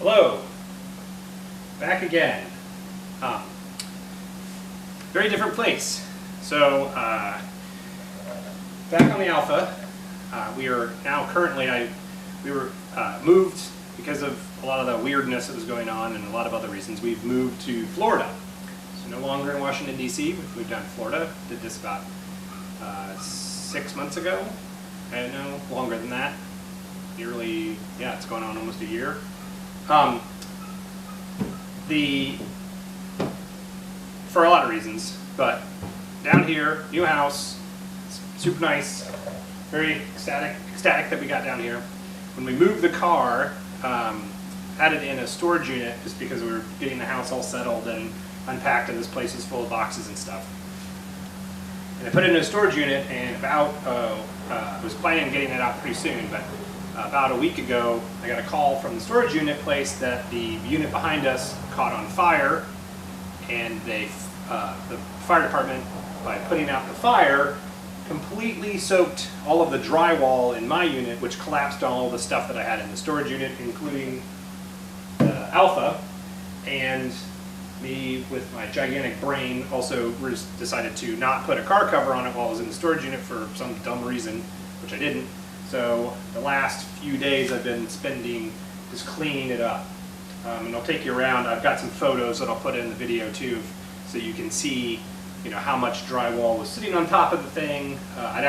Hello, back again. Very different place. So, back on the Alfa, we are now currently, we were moved because of a lot of the weirdness that was going on and a lot of other reasons. We've moved to Florida. So no longer in Washington, D.C. We've moved down to Florida. Did this about 6 months ago. I don't know, longer than that. Nearly, yeah, it's going on almost a year. For a lot of reasons, but down here, new house, super nice, very ecstatic that we got down here. When we moved the car, added in a storage unit just because we were getting the house all settled and unpacked, and this place is full of boxes and stuff. And I put it in a storage unit, and about, I was planning on getting it out pretty soon, but about a week ago, I got a call from the storage unit place that the unit behind us caught on fire, and the fire department, by putting out the fire, completely soaked all of the drywall in my unit, which collapsed all the stuff that I had in the storage unit, including Alfa. And me, with my gigantic brain, also decided to not put a car cover on it while I was in the storage unit for some dumb reason, which I didn't. So the last few days I've been spending just cleaning it up. And I'll take you around. I've got some photos that I'll put in the video too, so you can see, you know, how much drywall was sitting on top of the thing. I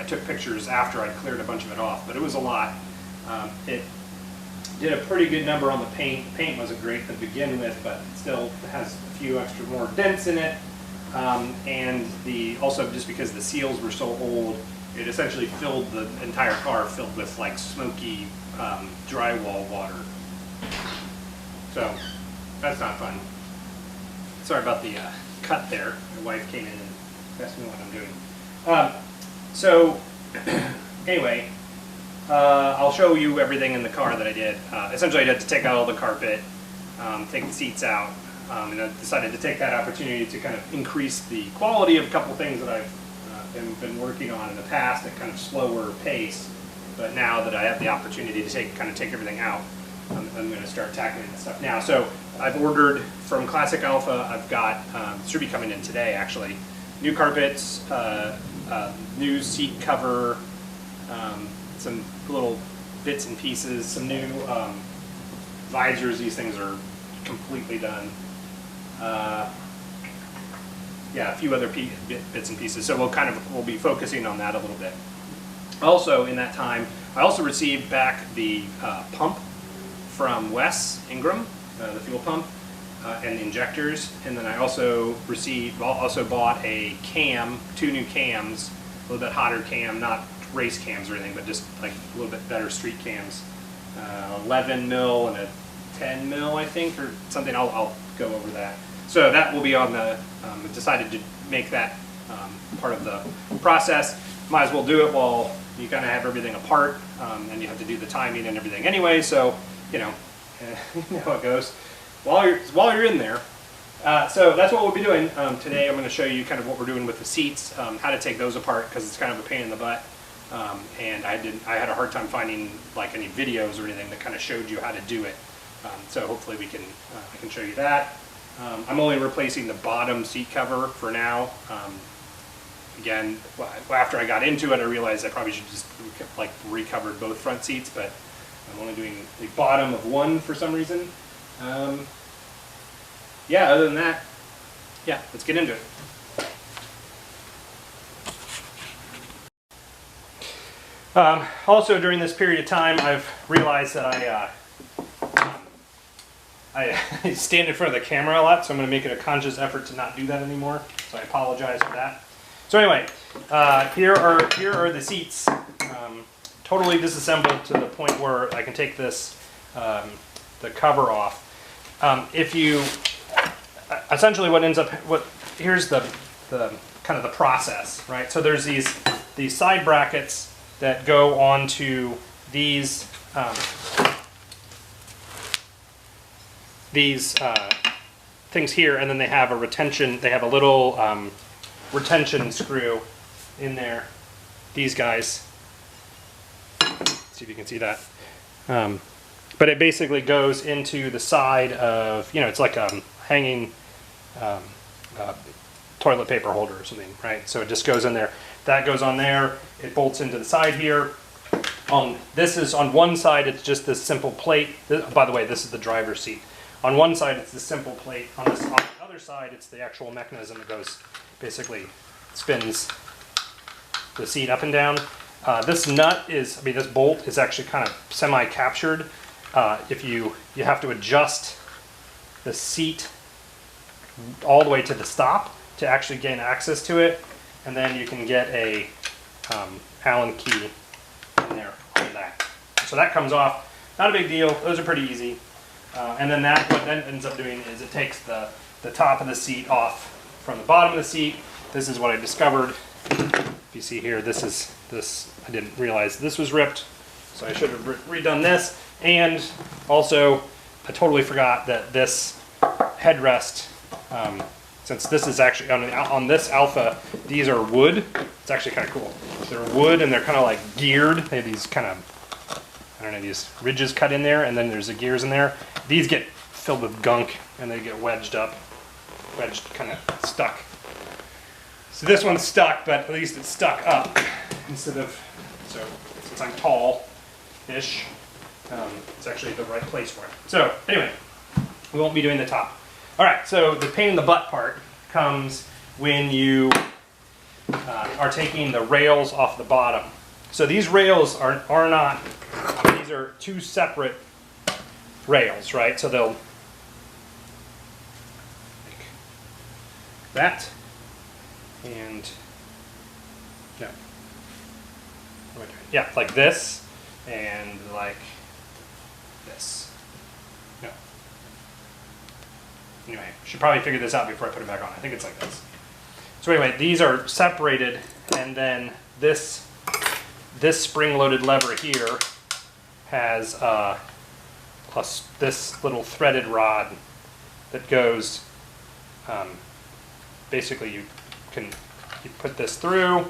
took pictures after I'd cleared a bunch of it off, but it was a lot. It did a pretty good number on the paint. The paint wasn't great to begin with, but it still has a few extra more dents in it. And also just because the seals were so old, it essentially filled the entire car filled with like smoky drywall water. So that's not fun. Sorry about the cut there. My wife came in and asked me what I'm doing. Anyway, I'll show you everything in the car that I did. Essentially, I had to take out all the carpet, take the seats out, and I decided to take that opportunity to kind of increase the quality of a couple things that I've been working on in the past at kind of slower pace. But now that I have the opportunity to take everything out, I'm going to start tackling this stuff now. So I've ordered from Classic Alfa. I've got, should be coming in today actually, new carpets, new seat cover, some little bits and pieces, some new visors. These things are completely done. Yeah, a few other bits and pieces. So we'll be focusing on that a little bit. Also, in that time, I also received back the pump from Wes Ingram, the fuel pump, and the injectors. And then I also bought a cam, 2 new cams, a little bit hotter cam, not race cams or anything, but just like a little bit better street cams. 11 mil and a 10 mil, I think, or something. I'll go over that. So that will be on the, decided to make that part of the process. Might as well do it while you kind of have everything apart, and you have to do the timing and everything anyway, so, you know, you know how it goes while you're in there. So that's what we'll be doing. Today I'm going to show you kind of what we're doing with the seats, how to take those apart, because it's kind of a pain in the butt. And I had a hard time finding like any videos or anything that kind of showed you how to do it. So hopefully I can show you that. I'm only replacing the bottom seat cover for now. Again, after I got into it, I realized I probably should just like recovered both front seats, but I'm only doing the bottom of one for some reason. Yeah, other than that, yeah, let's get into it. Also, during this period of time, I've realized that I stand in front of the camera a lot, so I'm going to make it a conscious effort to not do that anymore. So I apologize for that. So anyway, here are the seats, totally disassembled to the point where I can take this the cover off. Essentially here's the kind of the process, right? So there's these side brackets that go onto these things here, and then they have a retention. They have a little retention screw in there. These guys. See if you can see that. but it basically goes into the side of, you know, it's like a hanging toilet paper holder or something, right? So it just goes in there. That goes on there. It bolts into the side here. This is on one side, it's just this simple plate. By the way, this is the driver's seat. On one side, it's the simple plate. On the other side, it's the actual mechanism that goes, basically spins the seat up and down. This nut is, this bolt is actually kind of semi-captured. If you have to adjust the seat all the way to the stop to actually gain access to it, and then you can get a Allen key in there on that. So that comes off. Not a big deal. Those are pretty easy. And then what then ends up doing is it takes the top of the seat off from the bottom of the seat. This is what I discovered. If you see here, this I didn't realize this was ripped, so I should have redone this. And also, I totally forgot that this headrest, since this is actually on this Alfa, these are wood. It's actually kind of cool. They're wood and they're kind of like geared. They have these kind of, I don't know, these ridges cut in there, and then there's the gears in there. These get filled with gunk and they get wedged, kind of stuck. So this one's stuck, but at least it's stuck up instead of, so since I'm tall-ish, it's actually the right place for it. So anyway, we won't be doing the top. All right, so the pain in the butt part comes when you are taking the rails off the bottom. So these rails are not, these are two separate rails, right? So they'll like that and no, what am I doing? Yeah, like this and like this. No. Anyway, should probably figure this out before I put it back on. I think it's like this. So anyway, these are separated, and then this spring-loaded lever here has this little threaded rod that goes, basically you put this through,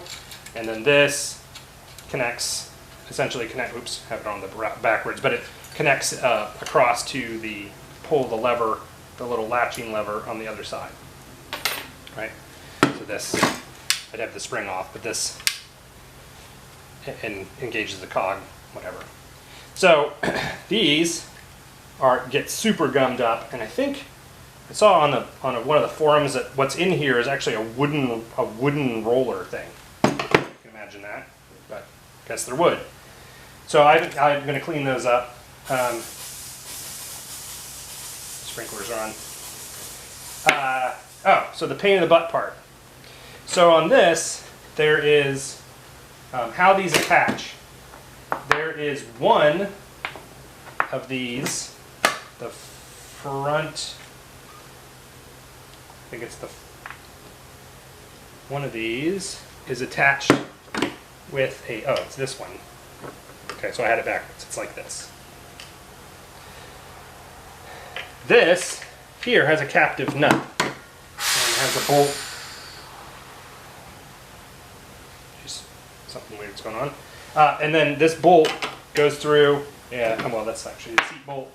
and then this connects, oops, have it on the backwards, but it connects across to pull the lever, the little latching lever on the other side, right? So this, I'd have the spring off, but this engages the cog, whatever. So these get super gummed up, and I think I saw on one of the forums that what's in here is actually a wooden roller thing. You can imagine that, but I guess they're wood. So I'm going to clean those up. Sprinklers are on. So the pain in the butt part. So on this, there is how these attach. There is one of these, the front, I think it's one of these is attached with it's this one. Okay, so I had it backwards. It's like this. This here has a captive nut and has a bolt. Just something weird's going on. And then this bolt goes through. Yeah, well, that's actually the seat bolt.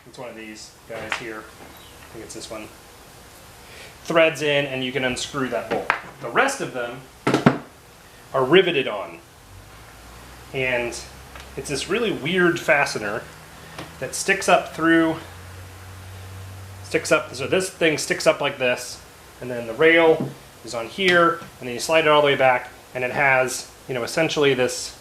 It's one of these guys here. I think it's this one. Threads in, and you can unscrew that bolt. The rest of them are riveted on, and it's this really weird fastener that sticks up. So this thing sticks up like this, and then the rail is on here, and then you slide it all the way back, and it has, essentially this.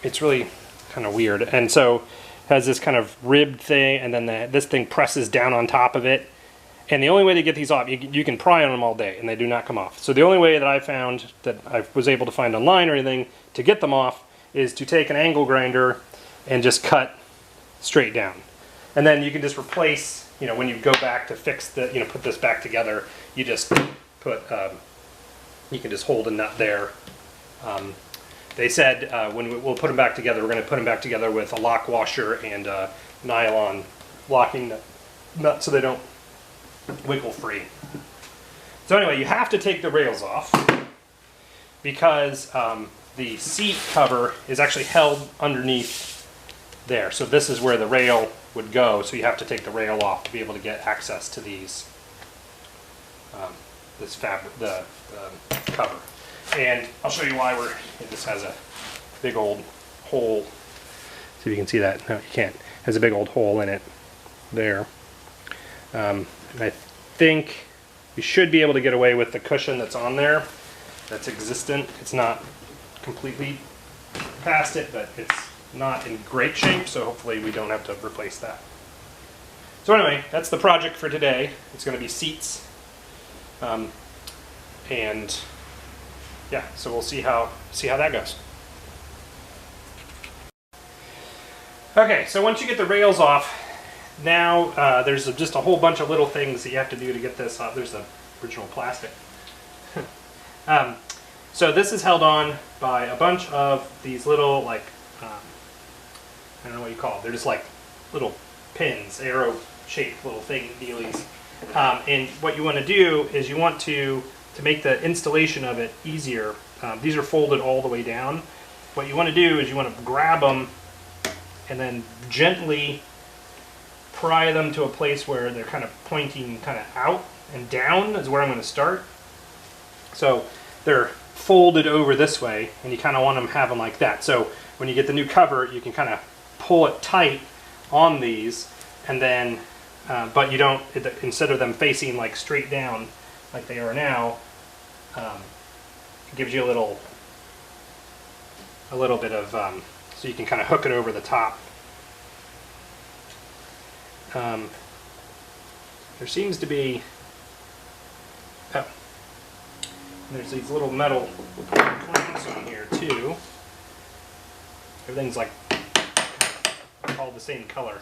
It's really kind of weird, and so it has this kind of ribbed thing, and then this thing presses down on top of it. And the only way to get these off, you can pry on them all day, and they do not come off. So the only way that I found, that I was able to find online or anything, to get them off is to take an angle grinder and just cut straight down. And then you can just replace, when you go back to fix put this back together, you just put, you can just hold a nut there. They said when we'll put them back together, we're going to put them back together with a lock washer and a nylon locking nut so they don't wiggle free. So anyway, you have to take the rails off because the seat cover is actually held underneath there. So this is where the rail would go, so you have to take the rail off to be able to get access to these, this fabric, the cover. And I'll show you why this has a big old hole. See if you can see that. No, you can't. It has a big old hole in it there. And I think you should be able to get away with the cushion that's on there, that's existent. It's not completely past it, but it's not in great shape, so hopefully we don't have to replace that. So anyway, that's the project for today. It's going to be seats, and yeah, so we'll see how that goes. Okay, so once you get the rails off, now there's just a whole bunch of little things that you have to do to get this off. There's the original plastic. So this is held on by a bunch of these little, like, I don't know what you call them. They're just like little pins, arrow-shaped little dealies. And what you want to do is you want to make the installation of it easier. These are folded all the way down. What you want to do is you want to grab them and then gently pry them to a place where they're kind of pointing kind of out and down is where I'm going to start. So they're folded over this way, and you kind of want them to have them like that. So when you get the new cover, you can kind of pull it tight on these, and then but you don't, instead of them facing like straight down like they are now, it gives you a little bit of so you can kind of hook it over the top. There seems to be, there's these little metal clamps on here too. Everything's like all the same color.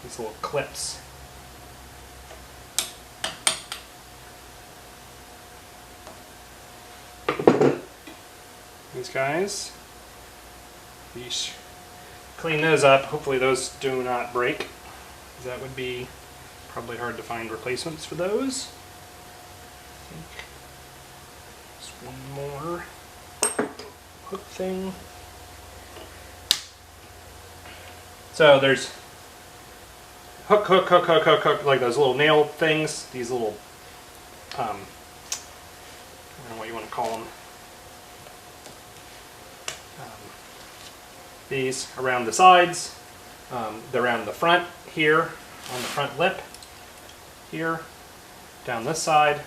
These little clips. These guys. Yeesh. Clean those up. Hopefully those do not break. That would be probably hard to find replacements for those. I think just one more hook thing. So there's hook, like those little nail things. These little, I don't know what you want to call them. These around the sides, around the front here, on the front lip here, down this side,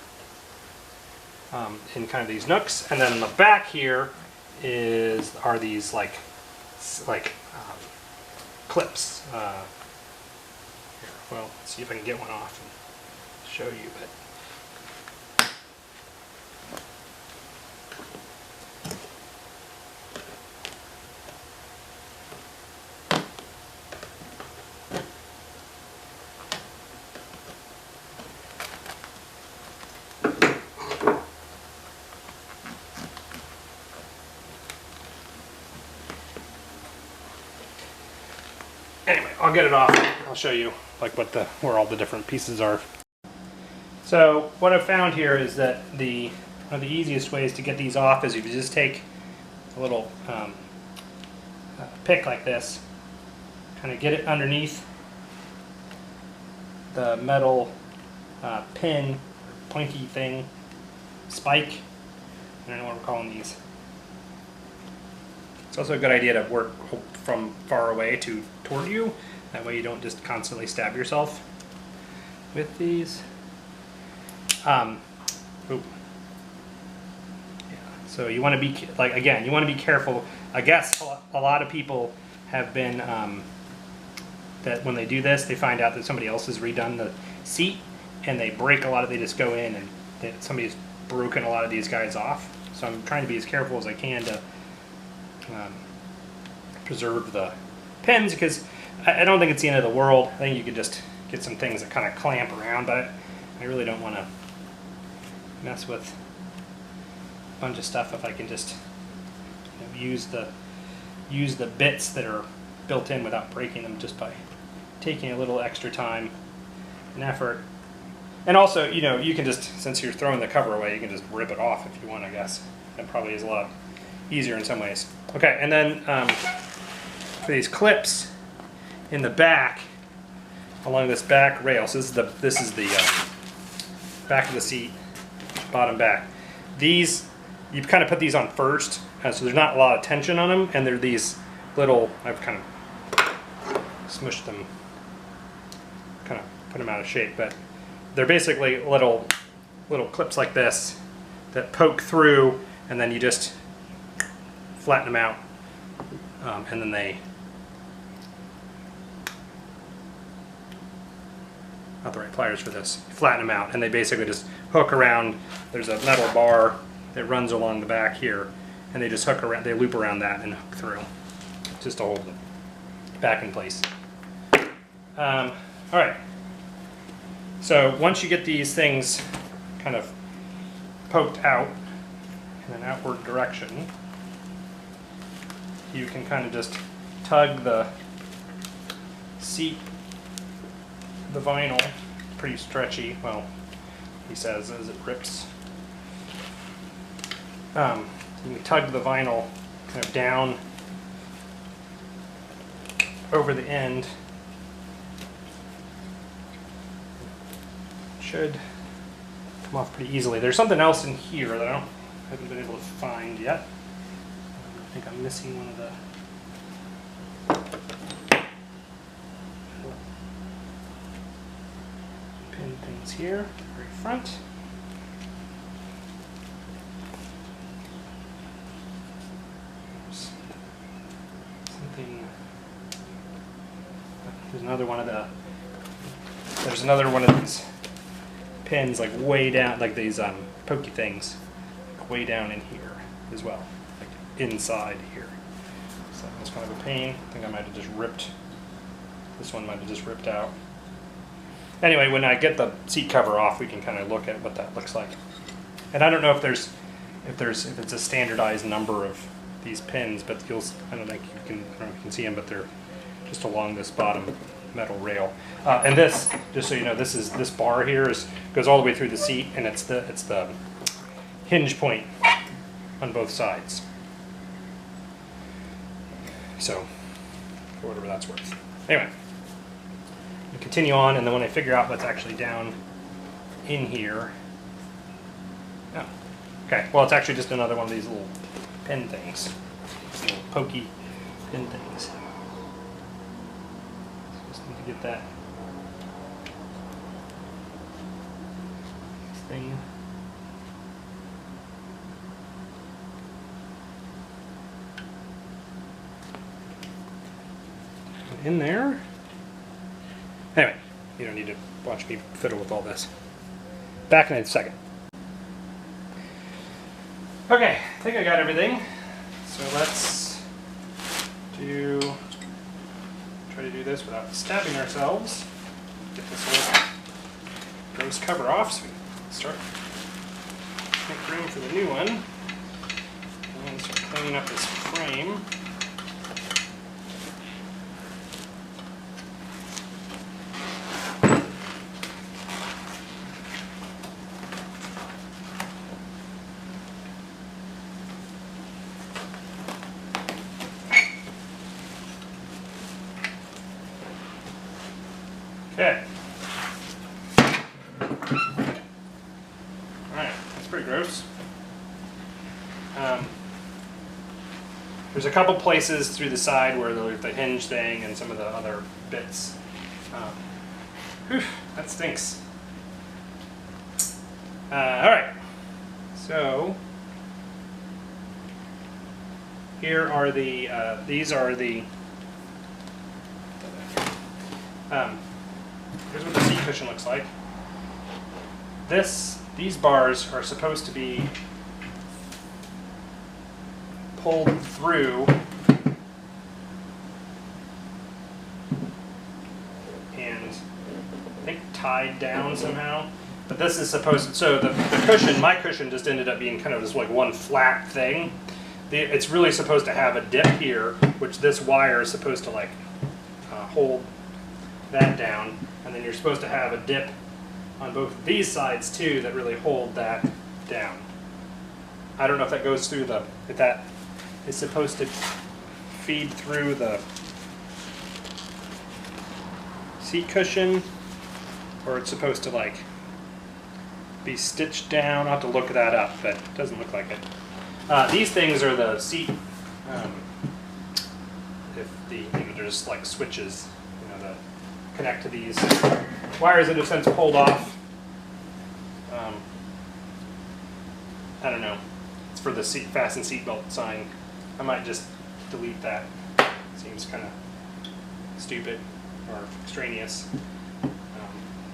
in kind of these nooks, and then in the back here are these like clips. Here, well, let's see if I can get one off and show you. But anyway, I'll get it off. I'll show you like where all the different pieces are. So what I've found here is that one of the easiest ways to get these off is if you just take a little pick like this, kind of get it underneath the metal pin, pointy thing, spike. I don't know what we're calling these. It's also a good idea to work from far away toward you. That way you don't just constantly stab yourself with these. Yeah. So you want to be, like, again, you want to be careful. I guess a lot of people have been, that when they do this, they find out that somebody else has redone the seat, and they break a lot of, they just go in and somebody's broken a lot of these guys off. So I'm trying to be as careful as I can to preserve the pins, because I don't think it's the end of the world. I think you could just get some things that kind of clamp around, but I really don't want to mess with a bunch of stuff if I can just use the bits that are built in without breaking them, just by taking a little extra time and effort. And also, you can just, since you're throwing the cover away, you can just rip it off if you want, I guess. That probably is a lot easier in some ways. Okay, and then for these clips in the back along this back rail. So this is the back of the seat, bottom back. These, you kind of put these on first, so there's not a lot of tension on them, and they're these little, I've kind of smushed them, kind of put them out of shape, but they're basically little clips like this that poke through, and then you just flatten them out, and then they, not the right pliers for this, flatten them out, and they basically just hook around. There's a metal bar that runs along the back here, and they just hook around, they loop around that and hook through, just to hold them back in place. All right, so once you get these things kind of poked out in an outward direction, you can kind of just tug the seat, the vinyl, pretty stretchy, well, he says, as it rips. You can tug the vinyl kind of down over the end. Should come off pretty easily. There's something else in here that I haven't been able to find yet. I think I'm missing one of the pin things here, very front. There's something. There's another one of the. There's another one of these pins, like way down, like these pokey things, like way down in here as well, like inside here. So that was kind of a pain. I think I might have just ripped. This one might have just ripped out. Anyway, when I get the seat cover off, we can kind of look at what that looks like. And I don't know if it's a standardized number of these pins, but I don't know if you can see them, but they're just along this bottom metal rail. And this, just so you know, this bar here goes all the way through the seat, and it's the hinge point on both sides. So, for whatever that's worth. Anyway. Continue on, and then when I figure out what's actually down in here, oh, okay, well, it's actually just another one of these little pin things, these little pokey pin things. Just need to get that thing in there. Anyway, you don't need to watch me fiddle with all this. Back in a second. Okay, I think I got everything. So let's try to do this without stabbing ourselves. Get this whole gross cover off so we can start make room for the new one. And start cleaning up this frame. Okay. Alright, that's pretty gross. There's a couple places through the side where there's the hinge thing and some of the other bits. Whew, that stinks. Alright, so here are the, these are the, here's what the seat cushion looks like. These bars are supposed to be pulled through and I think tied down somehow. But this is supposed to, so the cushion, my cushion just ended up being kind of this like one flat thing. It's really supposed to have a dip here, which this wire is supposed to like hold that down, and then you're supposed to have a dip on both of these sides too that really hold that down. I don't know if that goes through if that is supposed to feed through the seat cushion, or it's supposed to like be stitched down. I'll have to look that up, but it doesn't look like it. These things are the seat, they're just like switches, that connect to these wires that have since pulled off. I don't know. It's for the fasten seatbelt sign. I might just delete that. Seems kind of stupid or extraneous.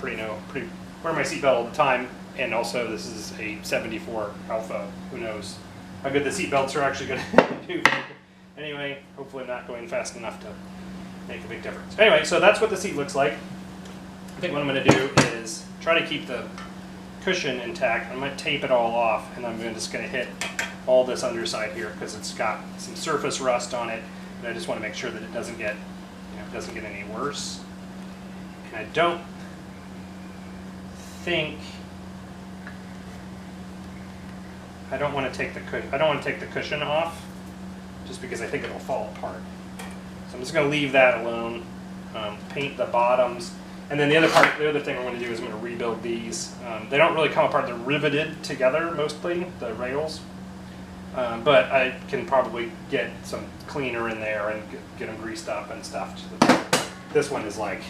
Wear my seatbelt all the time, and also this is a 74 Alfa. Who knows how good the seatbelts are actually going to do. Anyway, hopefully not going fast enough to make a big difference. Anyway, so that's what the seat looks like. I think what I'm going to do is try to keep the cushion intact. I'm going to tape it all off, and I'm just going to hit all this underside here because it's got some surface rust on it, and I just want to make sure that it doesn't get, any worse. And I don't want to take the cushion off, just because I think it'll fall apart. So I'm just going to leave that alone. Paint the bottoms. And then the other thing I'm going to do is I'm going to rebuild these. They don't really come apart. They're riveted together mostly, the rails. But I can probably get some cleaner in there and get them greased up and stuff. This one is like,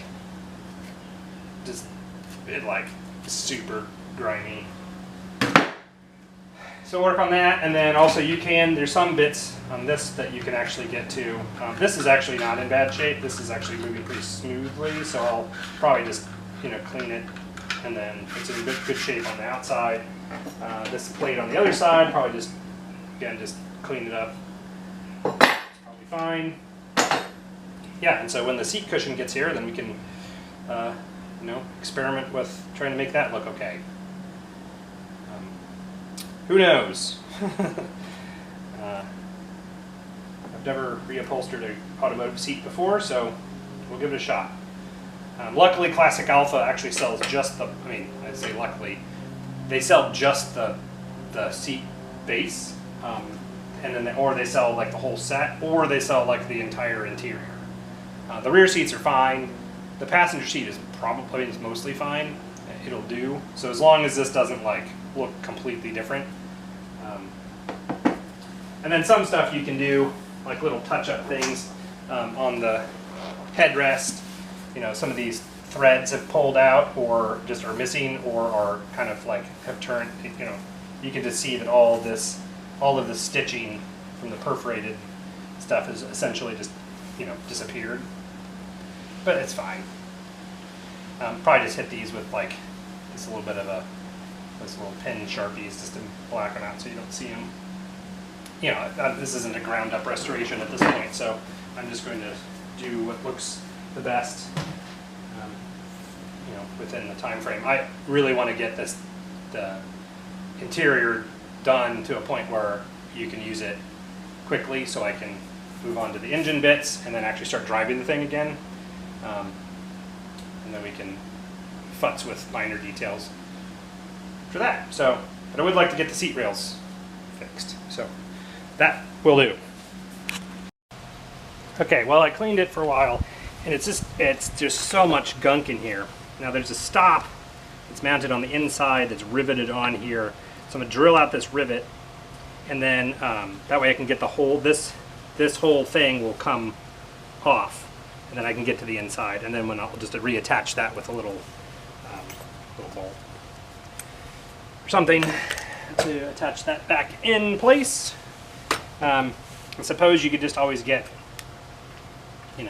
super grimy. So work on that, and then also there's some bits on this that you can actually get to. This is actually not in bad shape. This is actually moving pretty smoothly, so I'll probably just, clean it, and then it's in good shape on the outside. This plate on the other side, probably just clean it up. It's probably fine. Yeah, and so when the seat cushion gets here, then we can, experiment with trying to make that look okay. Who knows? I've never reupholstered an automotive seat before, so we'll give it a shot. Luckily, Classic Alfa actually sells just I say luckily, they sell just the seat base, and then or they sell like the whole set, or they sell like the entire interior. The rear seats are fine. The passenger seat is it's mostly fine. It'll do. So as long as this doesn't look completely different. And then some stuff you can do, like little touch-up things on the headrest. Some of these threads have pulled out, or just are missing, or are kind of have turned. You can just see that all of the stitching from the perforated stuff is essentially just disappeared. But it's fine. Probably just hit these with just a little bit of this little pen Sharpies just to black them out so you don't see them. This isn't a ground up restoration at this point, so I'm just going to do what looks the best, within the time frame. I really want to get the interior done to a point where you can use it quickly, so I can move on to the engine bits and then actually start driving the thing again. And then we can futz with minor details for that. So, but I would like to get the seat rails fixed. So that will do. Okay, well, I cleaned it for a while, and it's just so much gunk in here. Now there's a stop that's mounted on the inside that's riveted on here. So I'm gonna drill out this rivet, and then that way I can get the whole, this whole thing will come off, and then I can get to the inside, and then I'll just reattach that with a little bolt or something to attach that back in place. I suppose you could just always get, you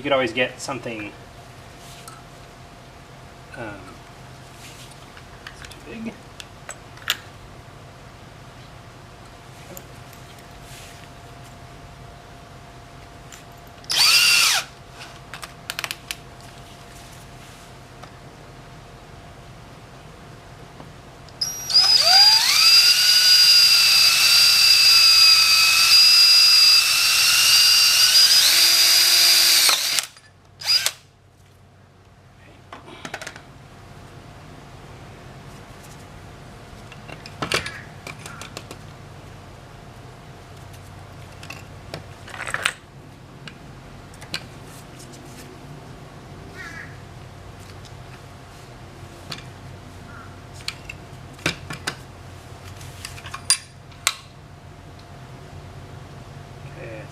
could always get something it's too big.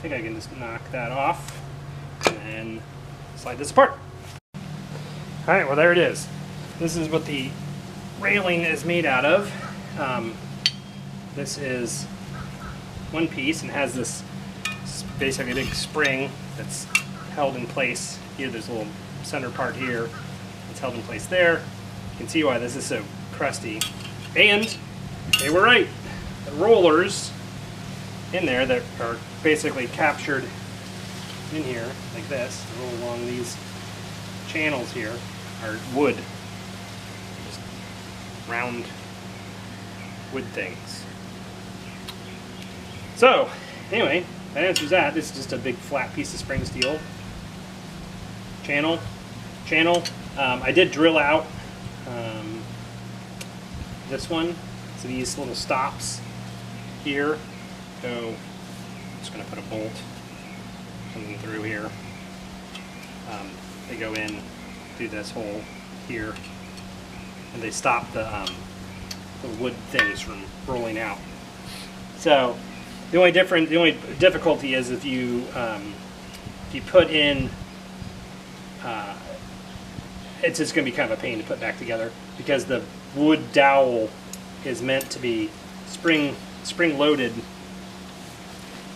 think I can just knock that off and then slide this apart. Alright, well there it is. This is what the railing is made out of. This is one piece and has this basically a big spring that's held in place. Here there's a little center part here that's held in place there. You can see why this is so crusty. And they were right. The rollers in there that are basically captured in here like this, roll along these channels here, are wood. Just round wood things. So, anyway, that answers that. This is just a big flat piece of spring steel. Channel. I did drill out this one. So these little stops here go, I'm just going to put a bolt coming through here. They go in through this hole here, and they stop the wood things from rolling out. So the only difficulty is if you put in, it's just going to be kind of a pain to put back together because the wood dowel is meant to be spring loaded,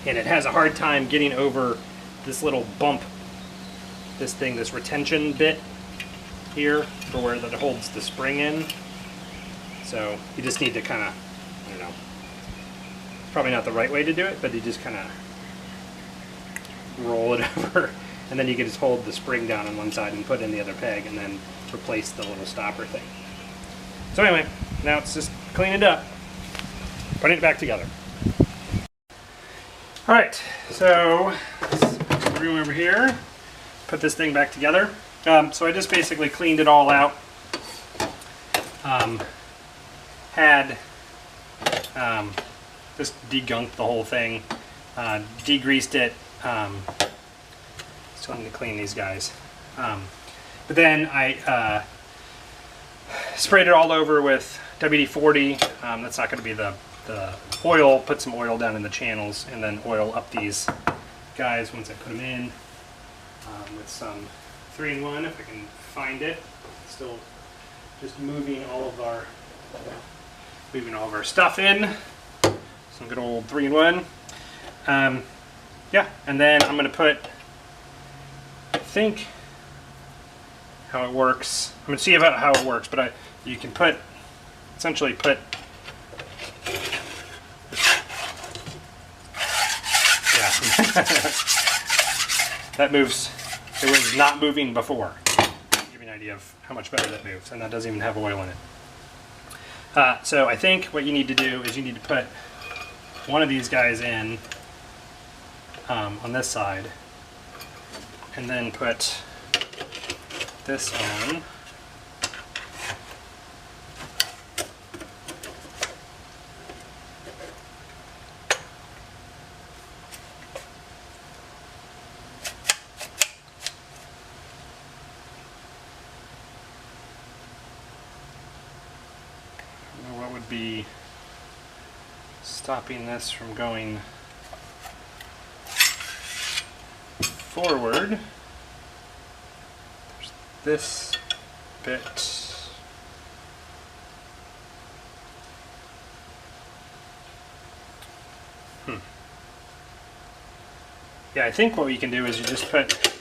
and it has a hard time getting over this little bump, this retention bit here for where that holds the spring in. So you just need to kind of, I don't know, probably not the right way to do it, but you just kind of roll it over, and then you can just hold the spring down on one side and put in the other peg and then replace the little stopper thing. So anyway, now it's just clean it up, putting it back together. Alright, so let's room over here, put this thing back together. So I just basically cleaned it all out. Had just degunked the whole thing, degreased it. Still need to clean these guys. But then I sprayed it all over with WD-40. That's not going to be the oil. Put some oil down in the channels and then oil up these guys once I put them in with some 3-in-1 if I can find it. Still just moving all of our stuff in. Some good old 3-in-1. Yeah, and then I'm going to put, I think how it works. I'm going to see about how it works, but you can essentially put, yeah, that moves. It was not moving before. Give you an idea of how much better that moves, and that doesn't even have oil in it. So I think what you need to do is you need to put one of these guys in on this side, and then put this on. What would be stopping this from going forward? There's this bit. Yeah, I think what you can do is you just put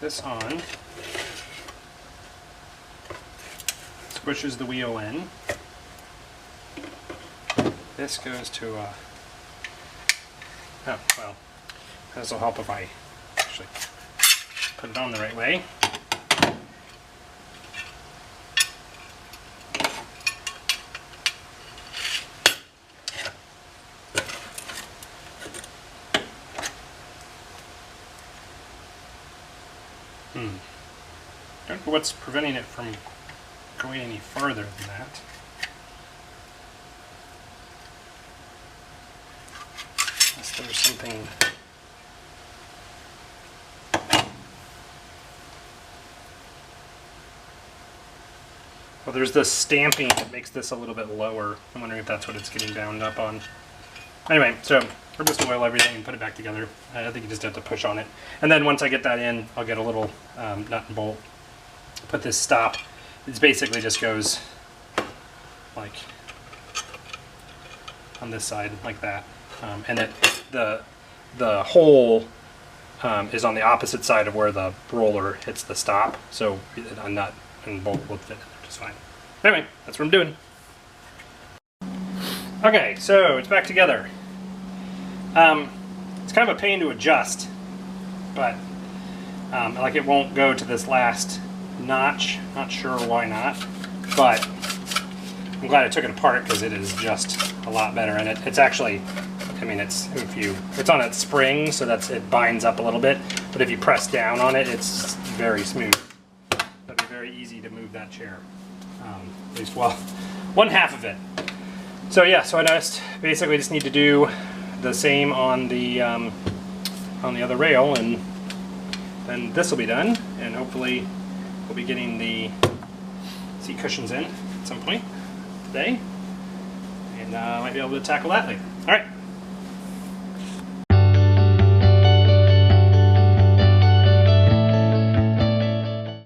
this on. Pushes the wheel in. This goes to oh well, this will help if I actually put it on the right way. Don't know what's preventing it from going any farther than that. Unless there's something. Well, there's this stamping that makes this a little bit lower. I'm wondering if that's what it's getting bound up on. Anyway, so or just oil everything and put it back together. I think you just have to push on it. And then once I get that in, I'll get a little nut and bolt. Put this stop. It basically just goes like on this side like that, and the hole is on the opposite side of where the roller hits the stop, so a nut and bolt will fit in there just fine. Anyway, that's what I'm doing. Okay, so it's back together. It's kind of a pain to adjust, but like it won't go to this last notch. Not sure why not, but I'm glad I took it apart because it is just a lot better. And it's actually, I mean, it's on its spring, so it binds up a little bit. But if you press down on it, it's very smooth. That'd be very easy to move that chair. At least, well, one half of it. So yeah, so I basically just need to do the same on the other rail, and then this will be done, and hopefully we'll be getting the seat cushions in at some point today, and I might be able to tackle that later. All right.